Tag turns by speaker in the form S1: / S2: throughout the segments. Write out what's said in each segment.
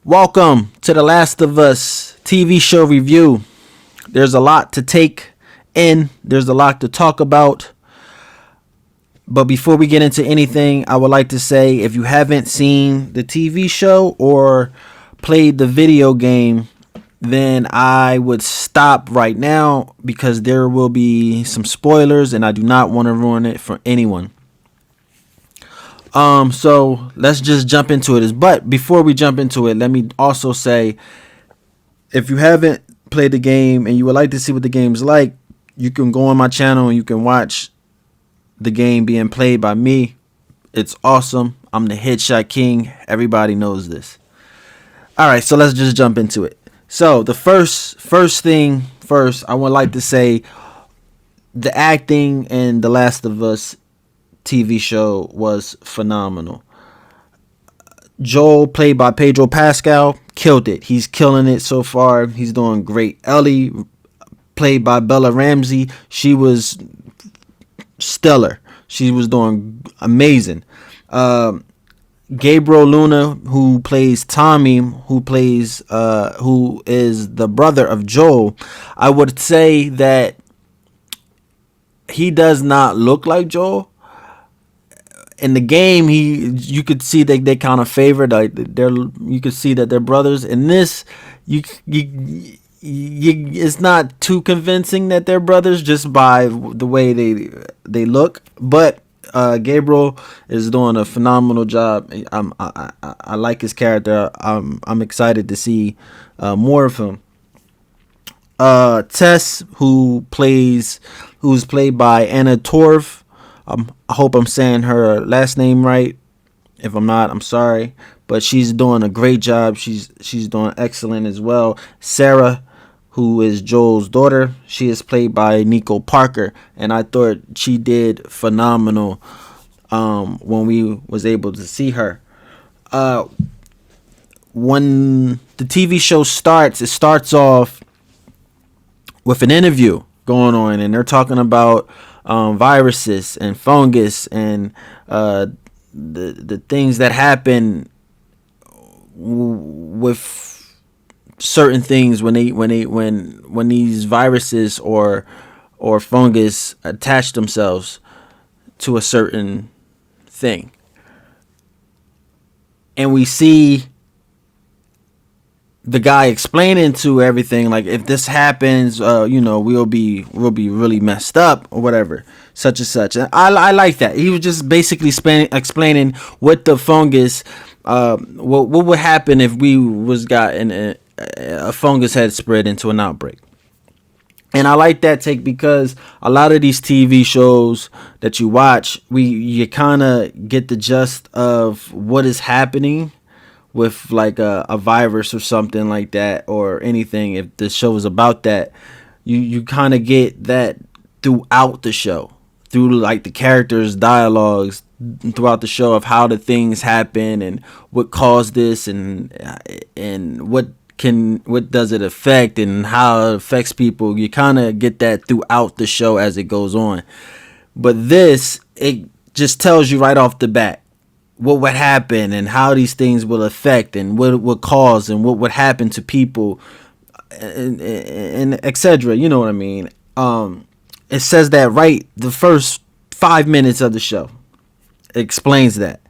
S1: Welcome to The Last of Us TV show review. There's a lot to take in, there's a lot to talk about. But before we get into anything, I would like to say if you haven't seen the TV show or played the video game, then I would stop right now because there will be some spoilers and I do not want to ruin it for anyone. So let's just jump into it. But before we jump into it, let me also say, if you haven't played the game and you would like to see what the game's like, you can go on my channel and you can watch the game being played by me. It's awesome. I'm the headshot king. Everybody knows this. All right, so let's just jump into it. So the first thing first, I would like to say the acting in The Last of Us TV show was phenomenal. Joel, played by Pedro Pascal, killed it. He's killing it so far. He's doing great. Ellie, played by Bella Ramsey, she was stellar. She was doing amazing. Gabriel Luna, who plays Tommy, who is the brother of Joel, I would say that he does not look like Joel. In the game, you could see that they kind of favored, like you could see that they're brothers. In this, it's not too convincing that they're brothers just by the way they look. But Gabriel is doing a phenomenal job. I like his character. I'm excited to see more of him. Tess, who's played by Anna Torv. I hope I'm saying her last name right. If I'm not, I'm sorry. But she's doing a great job. She's doing excellent as well. Sarah, who is Joel's daughter, she is played by Nico Parker, and I thought she did phenomenal when we was able to see her. When the TV show starts, it starts off with an interview going on, and they're talking about viruses and fungus and the things that happen with certain things when these viruses or fungus attach themselves to a certain thing. And we see the guy explaining to everything, like, if this happens, we'll be really messed up or whatever, such and such. And I like that. He was just basically explaining what the fungus, what would happen if we a fungus had spread into an outbreak. And I like that take because a lot of these TV shows that you watch, you kind of get the gist of what is happening with like a virus or something like that, or anything. If the show is about that, you kind of get that throughout the show, through like the characters' dialogues throughout the show of how the things happen and what caused this and what does it affect and how it affects people. You kind of get that throughout the show as it goes on. But this, it just tells you right off the bat what would happen and how these things will affect and what it would cause and what would happen to people and etc. You know what I mean? It says that right the first 5 minutes of the show. It explains that.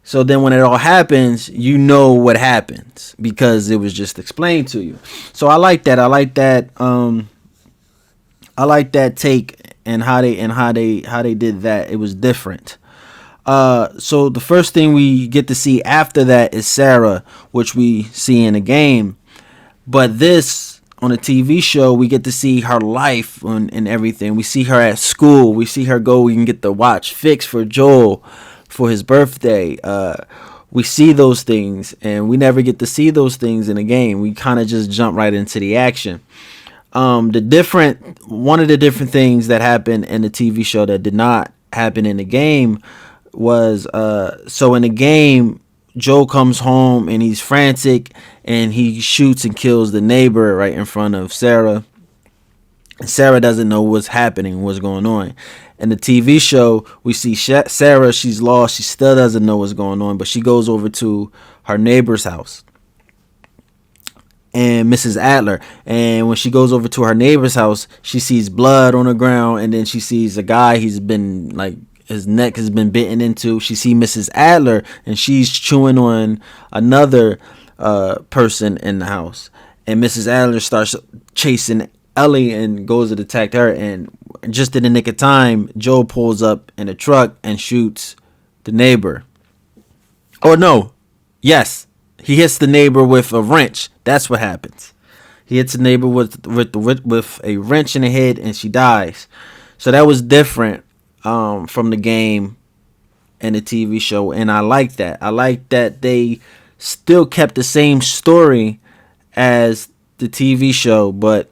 S1: So then when it all happens, you know what happens because it was just explained to you. So I like that. I like that take and how they did that. It was different. So the first thing we get to see after that is Sarah, which we see in the game. But this, on a TV show, we get to see her life and everything. We see her at school. We see her go and get the watch fixed for Joel for his birthday. We see those things, and we never get to see those things in the game. We kind of just jump right into the action. One of the different things that happened in the TV show that did not happen in the game was so in the game, Joel comes home and he's frantic and he shoots and kills the neighbor right in front of Sarah. And Sarah doesn't know what's happening, what's going on. In the TV show, we see Sarah, she's lost. She still doesn't know what's going on, but she goes over to her neighbor's house. and Mrs. Adler. And when she goes over to her neighbor's house, she sees blood on the ground, and then she sees a guy. He's been like, his neck has been bitten into. She sees Mrs. Adler, and she's chewing on another person in the house. And Mrs. Adler starts chasing Ellie and goes to attack her. And just in the nick of time, Joe pulls up in a truck and shoots the neighbor. Or no, yes, he hits the neighbor with a wrench. That's what happens. He hits the neighbor with a wrench in the head, and she dies. So that was different from the game and the TV show, and I like that. I like that they still kept the same story as the TV show, but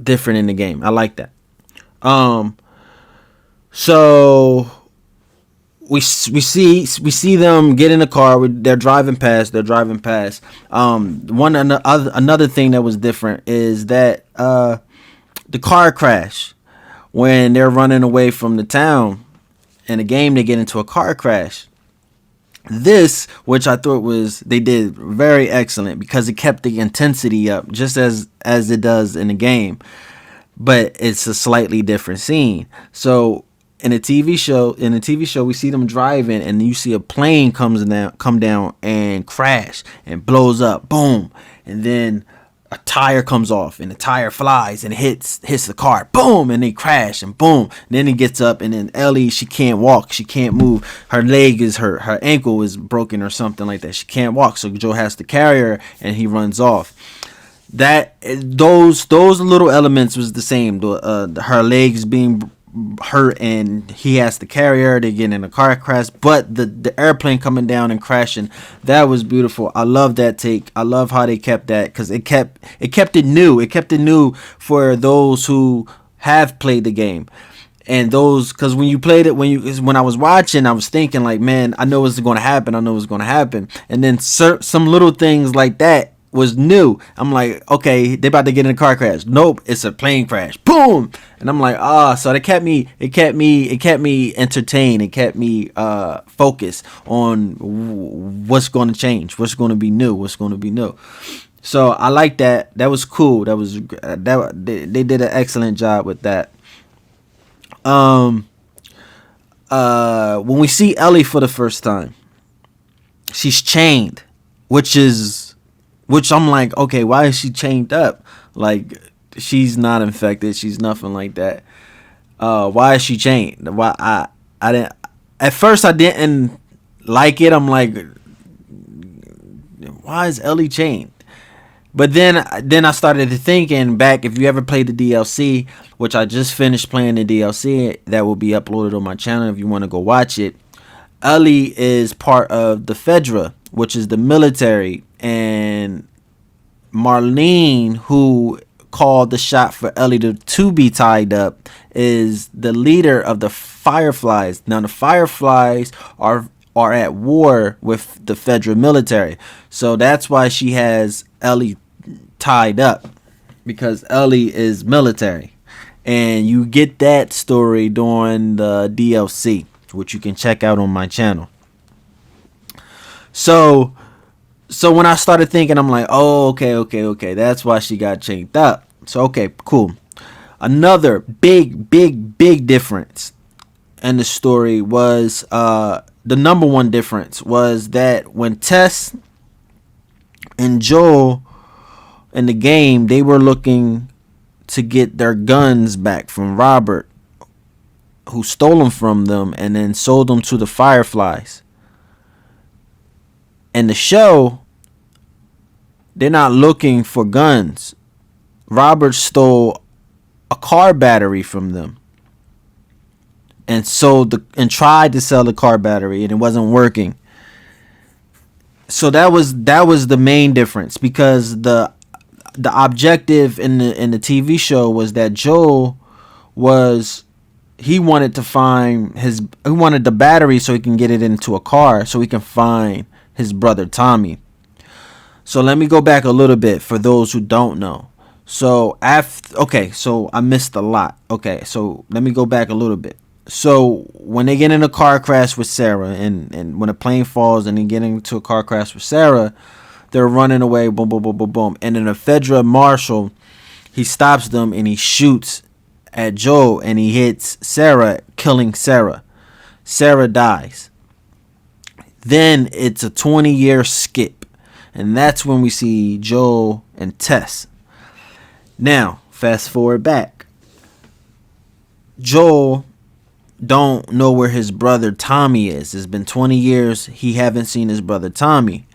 S1: different in the game. I like that. So we see them get in the car. They're driving past. Another thing that was different is that the car crash when they're running away from the town. In the game, they get into a car crash. This, which I thought they did very excellent, because it kept the intensity up just as it does in the game, but it's a slightly different scene. So in the TV show, we see them driving, and you see a plane come down and crash and blows up, boom, and then a tire comes off, and the tire flies and hits the car, boom, and they crash, and boom. And then he gets up, and then Ellie, she can't walk, she can't move, her leg is hurt, her ankle is broken or something like that. She can't walk, so Joe has to carry her, and he runs off. Those little elements was the same. Her legs being hurt, and he has to carry her. They get in a car crash, but the airplane coming down and crashing, that was beautiful. I love that take. I love how they kept that, because it kept it new. It kept it new for those who have played the game, and those, because when you played it, when I was watching, I was thinking like, man, I know what's going to happen. And then some little things like that was new. I'm like, okay, they about to get in a car crash. Nope, it's a plane crash. Boom. And I'm like, so it kept me entertained. It kept me focused on what's going to change, what's going to be new. So I like that. That was cool. They did an excellent job with that. When we see Ellie for the first time, she's chained, which I'm like, okay, why is she chained up? Like, she's not infected. She's nothing like that. Why is she chained? Why I didn't. At first, I didn't like it. I'm like, why is Ellie chained? But then I started thinking back. If you ever played the DLC, which I just finished playing the DLC, that will be uploaded on my channel if you want to go watch it. Ellie is part of the Fedra, which is the military, and Marlene, who called the shot for Ellie to be tied up, is the leader of the Fireflies. Now the Fireflies are at war with the Fedra military, so that's why she has Ellie tied up, because Ellie is military, and you get that story during the DLC, which you can check out on my channel. So when I started thinking, I'm like, oh, okay, that's why she got chained up. So, okay, cool. Another big difference in the story was, the number one difference was that when Tess and Joel in the game, they were looking to get their guns back from Robert, who stole them from them and then sold them to the Fireflies. In the show, they're not looking for guns. Robert stole a car battery from them and tried to sell the car battery, and it wasn't working. So that was the main difference, because the objective in the TV show was that Joel he wanted the battery so he can get it into a car so he can find his brother Tommy. So let me go back a little bit for those who don't know. So so I missed a lot. Okay, so let me go back a little bit. So when they get in a car crash with Sarah, and when a plane falls and they get into a car crash with Sarah, They're running away. Boom, boom, boom, boom, boom. And then a Fedra marshal, he stops them and he shoots at Joel and he hits Sarah, killing Sarah. Sarah dies. Then it's a 20-year skip. And that's when we see Joel and Tess. Now, fast forward back. Joel don't know where his brother Tommy is. It's been 20 years. He haven't seen his brother Tommy.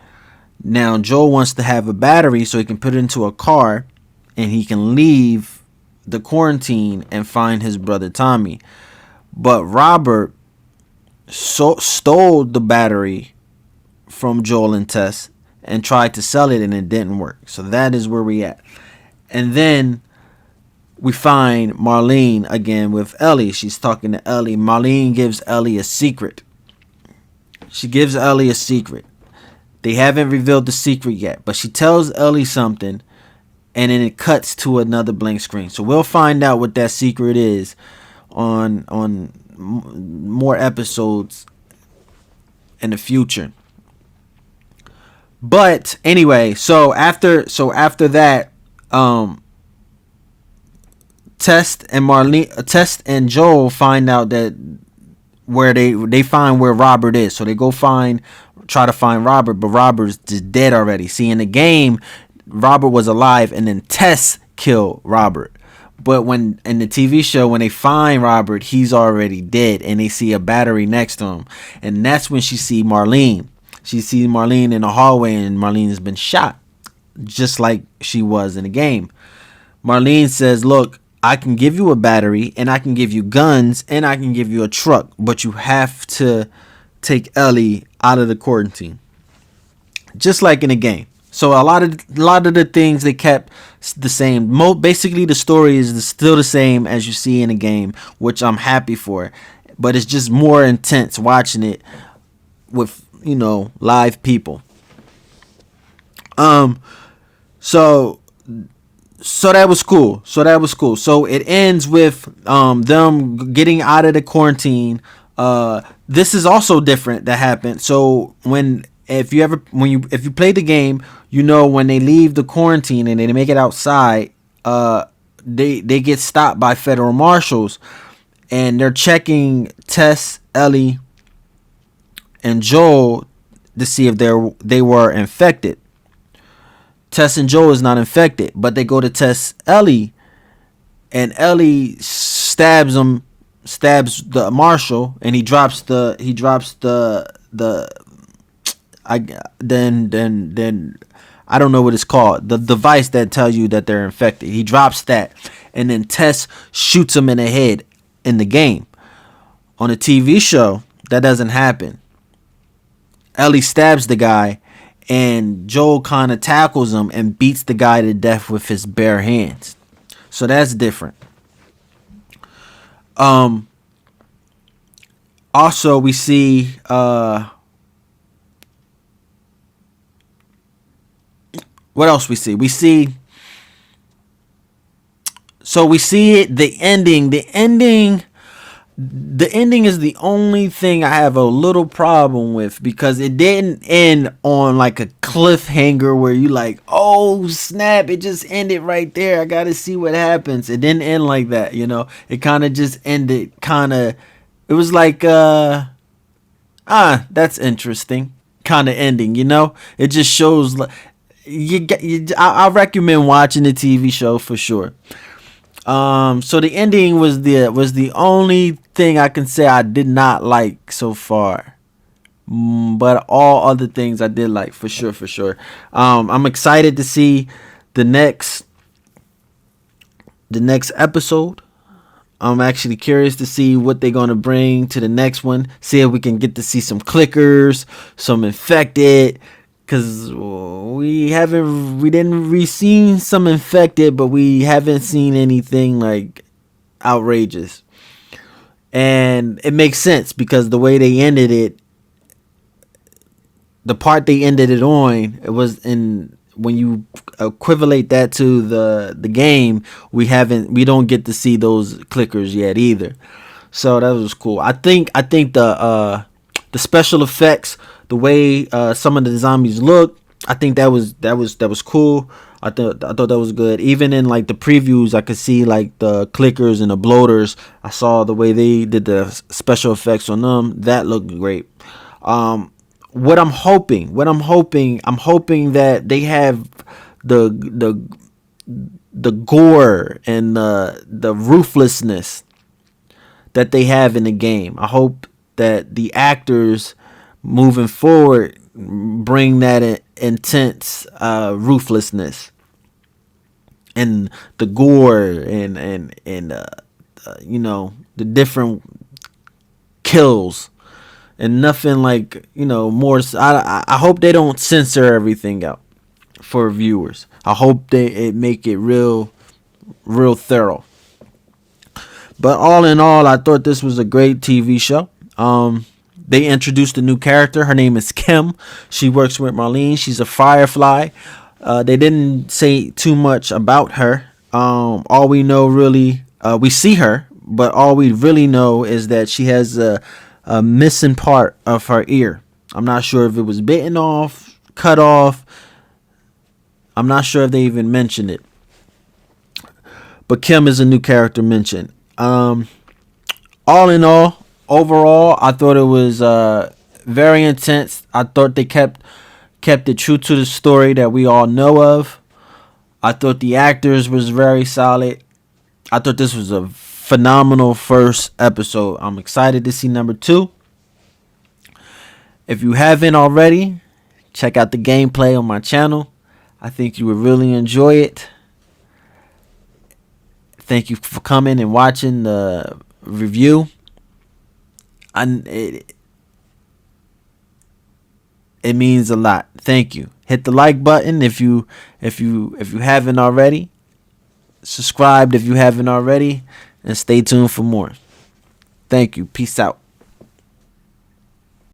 S1: Now, Joel wants to have a battery so he can put it into a car and he can leave the quarantine and find his brother Tommy. But Robert stole the battery from Joel and Tess and tried to sell it, and it didn't work. So that is where we at. And then we find Marlene again with Ellie. She's talking to Ellie. Marlene gives Ellie a secret. She gives Ellie a secret. They haven't revealed the secret yet, but she tells Ellie something, and then it cuts to another blank screen. So we'll find out what that secret is on more episodes in the future. But anyway, so after that, Tess and Joel find out that where they find where Robert is. So they go try to find Robert, but Robert's just dead already. See, in the game, Robert was alive and then Tess killed Robert. But when in the TV show, when they find Robert, he's already dead, and they see a battery next to him. And that's when she sees Marlene. She sees Marlene in the hallway, and Marlene has been shot, just like she was in the game. Marlene says, look, I can give you a battery, and I can give you guns, and I can give you a truck, but you have to take Ellie out of the quarantine. Just like in the game. So a lot of the things they kept the same. Basically, the story is still the same as you see in the game, which I'm happy for. But it's just more intense watching it with, live people. So that was cool. So it ends with them getting out of the quarantine. This is also different that happened. So if you play the game, when they leave the quarantine and they make it outside, they get stopped by federal marshals, and they're checking Tess, Ellie, and Joel to see if they were infected. Tess and Joel is not infected, but they go to test Ellie, and Ellie stabs the marshal, and he drops the I don't know what it's called, the device that tells you that they're infected. He drops that, and then Tess shoots him in the head in the game. On a TV show, that doesn't happen. Ellie stabs the guy, and Joel kind of tackles him and beats the guy to death with his bare hands. So that's different. Also, we see what else we see? We see it, the ending. The ending is the only thing I have a little problem with, because it didn't end on like a cliffhanger where you like, oh snap, it just ended right there, I gotta see what happens. It didn't end like that, It kind of just ended it was like that's interesting kind of ending, It just shows I recommend watching the TV show for sure. So the ending was the only thing I can say I did not like so far. But all other things I did like for sure. I'm excited to see the next episode. I'm actually curious to see what they're going to bring to the next one. See if we can get to see some clickers, some infected. Because we didn't seen some infected, but we haven't seen anything like outrageous. And it makes sense because the way they ended it, the part they ended it on, it was when you equivalent that to the game, we don't get to see those clickers yet either. So that was cool. I think the special effects, the way some of the zombies look, I think that was cool. I thought that was good. Even in like the previews, I could see like the clickers and the bloaters. I saw the way they did the special effects on them. That looked great. I'm hoping that they have the gore and the ruthlessness that they have in the game. I hope that the actors moving forward bring that intense ruthlessness and the gore and the different kills and nothing like more. I hope they don't censor everything out for viewers. I hope they make it real thorough. But all in all, I thought this was a great TV show. They introduced a new character. Her name is Kim. She works with Marlene. She's a Firefly. They didn't say too much about her. All we know really, we see her, but all we really know is that she has a missing part of her ear. I'm not sure if it was bitten off, cut off. I'm not sure if they even mentioned it. But Kim is a new character mentioned. All in all, overall, I thought it was very intense. I thought they kept it true to the story that we all know of. I thought the actors was very solid. I thought this was a phenomenal first episode. I'm excited to see number 2. If you haven't already, check out the gameplay on my channel. I think you would really enjoy it. Thank you for coming and watching the review. It means a lot. Thank you. Hit the like button if you haven't already. Subscribe if you haven't already, and stay tuned for more. Thank you. Peace out.